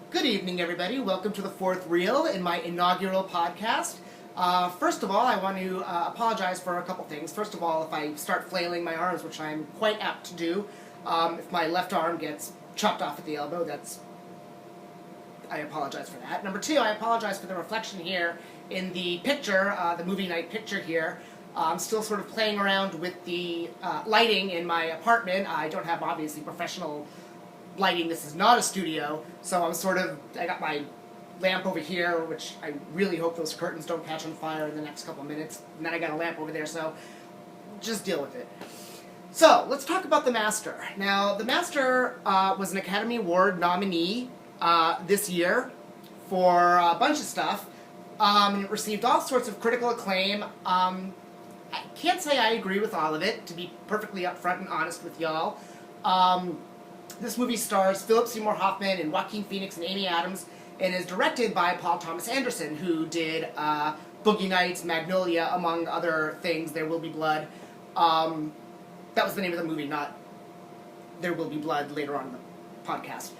Good evening, everybody. Welcome to the fourth reel in my inaugural podcast. First of all, I want to apologize for a couple things. First of all, if I start flailing my arms, which I'm quite apt to do, if my left arm gets chopped off at the elbow, I apologize for that. Number two, I apologize for the reflection here in the picture, the movie night picture here. I'm still sort of playing around with the lighting in my apartment. I don't have, obviously, professional lighting. This is not a studio, so I got my lamp over here, which I really hope those curtains don't catch on fire in the next couple of minutes, and then I got a lamp over there, so just deal with it. So, let's talk about The Master. Now, The Master was an Academy Award nominee this year for a bunch of stuff, and it received all sorts of critical acclaim. I can't say I agree with all of it, to be perfectly upfront and honest with y'all. This movie stars Philip Seymour Hoffman and Joaquin Phoenix and Amy Adams, and is directed by Paul Thomas Anderson, who did Boogie Nights, Magnolia, among other things, There Will Be Blood. That was the name of the movie, not There Will Be Blood later on in the podcast.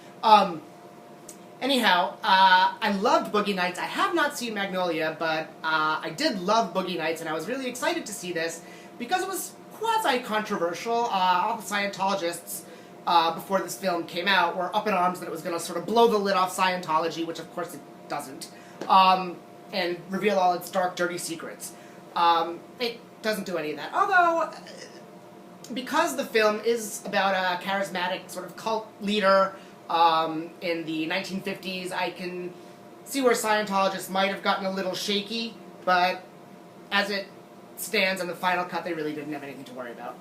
Anyhow, I loved Boogie Nights. I have not seen Magnolia, but I did love Boogie Nights, and I was really excited to see this because it was quasi-controversial. All the Scientologists before this film came out were up in arms that it was going to sort of blow the lid off Scientology, which of course it doesn't, and reveal all its dark, dirty secrets. It doesn't do any of that. Although, because the film is about a charismatic sort of cult leader in the 1950s, I can see where Scientologists might have gotten a little shaky, but as it stands in the final cut, they really didn't have anything to worry about.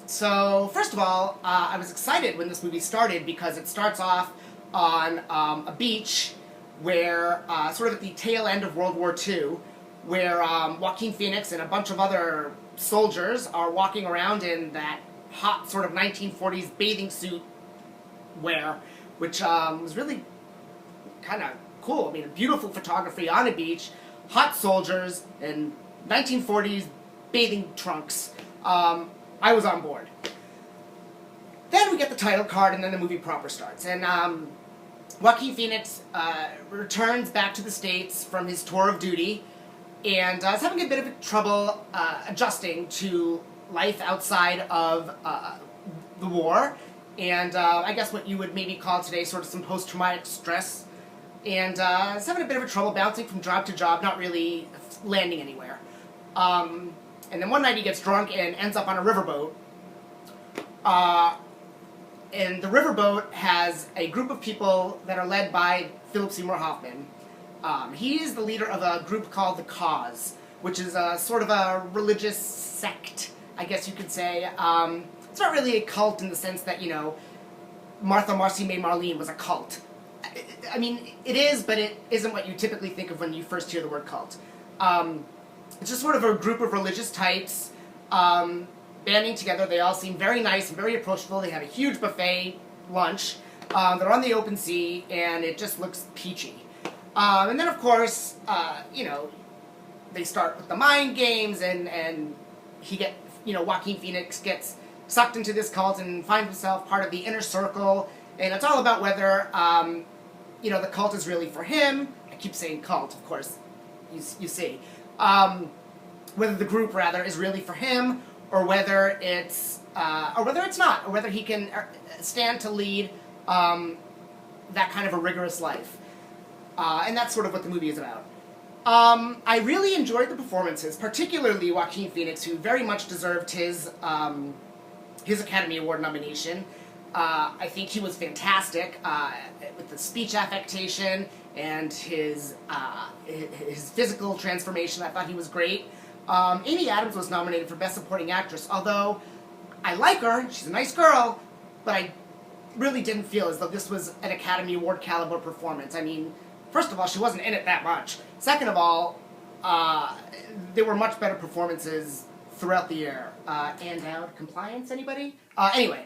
So, first of all, I was excited when this movie started because it starts off on a beach where, sort of at the tail end of World War II, where Joaquin Phoenix and a bunch of other soldiers are walking around in that hot sort of 1940s bathing suit wear, which was really kind of cool. I mean, beautiful photography on a beach, hot soldiers, and 1940s bathing trunks. I was on board. Then we get the title card, and then the movie proper starts. And Joaquin Phoenix returns back to the States from his tour of duty, and is having a bit of trouble adjusting to life outside of the war, and I guess what you would maybe call today sort of some post-traumatic stress, and is having a bit of trouble bouncing from job to job, not really landing anywhere. And then one night he gets drunk and ends up on a riverboat. And the riverboat has a group of people that are led by Philip Seymour Hoffman. He is the leader of a group called The Cause, which is a sort of a religious sect, I guess you could say. It's not really a cult in the sense that, you know, Martha, Marcy, May, Marlene was a cult. I mean, it is, but it isn't what you typically think of when you first hear the word cult. It's just sort of a group of religious types banding together. They all seem very nice and very approachable. They have a huge buffet lunch. They're on the open sea, and it just looks peachy. And then, of course, you know, they start with the mind games, and Joaquin Phoenix gets sucked into this cult and finds himself part of the inner circle. And it's all about whether, the cult is really for him. I keep saying cult, of course, you see. Whether the group, rather, is really for him, or whether it's not, or whether he can stand to lead that kind of a rigorous life. And that's sort of what the movie is about. I really enjoyed the performances, particularly Joaquin Phoenix, who very much deserved his Academy Award nomination. I think he was fantastic with the speech affectation and his physical transformation. I thought he was great. Amy Adams was nominated for Best Supporting Actress, although I like her, she's a nice girl, but I really didn't feel as though this was an Academy Award caliber performance. I mean, first of all, she wasn't in it that much. Second of all, there were much better performances throughout the year. And out compliance, anybody? Anyway,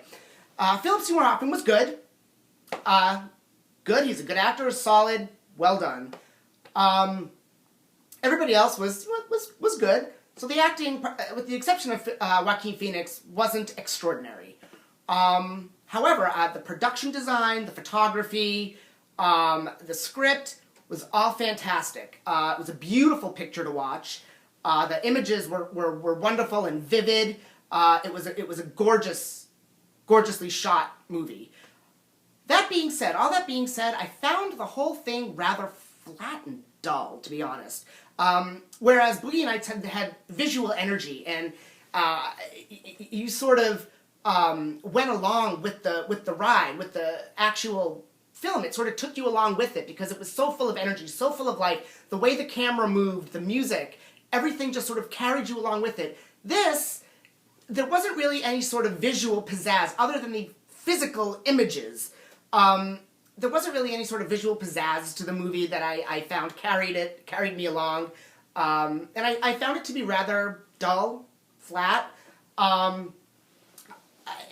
Philip Seymour Hoffman was good. Good, he's a good actor, solid, well done. Everybody else was good. So the acting, with the exception of Joaquin Phoenix, wasn't extraordinary. However, the production design, the photography, the script was all fantastic. It was a beautiful picture to watch. The images were wonderful and vivid. It was a gorgeously shot movie. That being said, I found the whole thing rather flat and dull, to be honest. Whereas Boogie Nights had visual energy, and you sort of went along with the ride, with the actual film. It sort of took you along with it because it was so full of energy, so full of life. The way the camera moved, the music, everything just sort of carried you along with it. There wasn't really any sort of visual pizzazz other than the physical images. There wasn't really any sort of visual pizzazz to the movie that I found carried me along. And I found it to be rather dull, flat.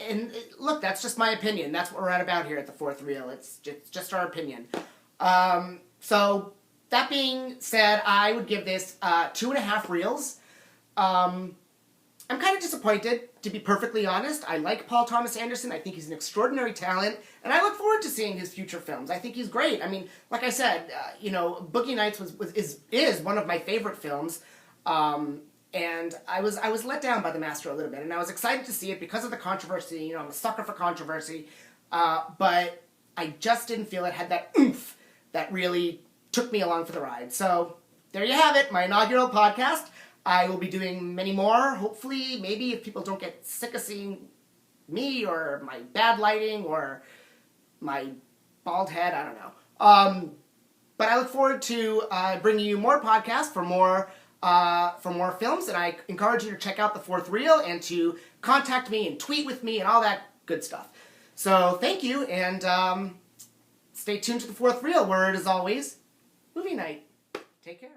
And look, that's just my opinion. That's what we're at about here at the Fourth Reel. It's just our opinion. So, that being said, I would give this 2.5 reels. I'm kind of disappointed, to be perfectly honest. I like Paul Thomas Anderson. I think he's an extraordinary talent, and I look forward to seeing his future films. I think he's great. I mean, like I said, Boogie Nights is one of my favorite films, and I was let down by The Master a little bit, and I was excited to see it because of the controversy. I'm a sucker for controversy, but I just didn't feel it had that oomph that really took me along for the ride. So there you have it, my inaugural podcast. I will be doing many more, hopefully, maybe if people don't get sick of seeing me or my bad lighting or my bald head, I don't know. But I look forward to bringing you more podcasts for more films, and I encourage you to check out the Fourth Reel and to contact me and tweet with me and all that good stuff. So thank you, and stay tuned to the Fourth Reel, where it is always movie night. Take care.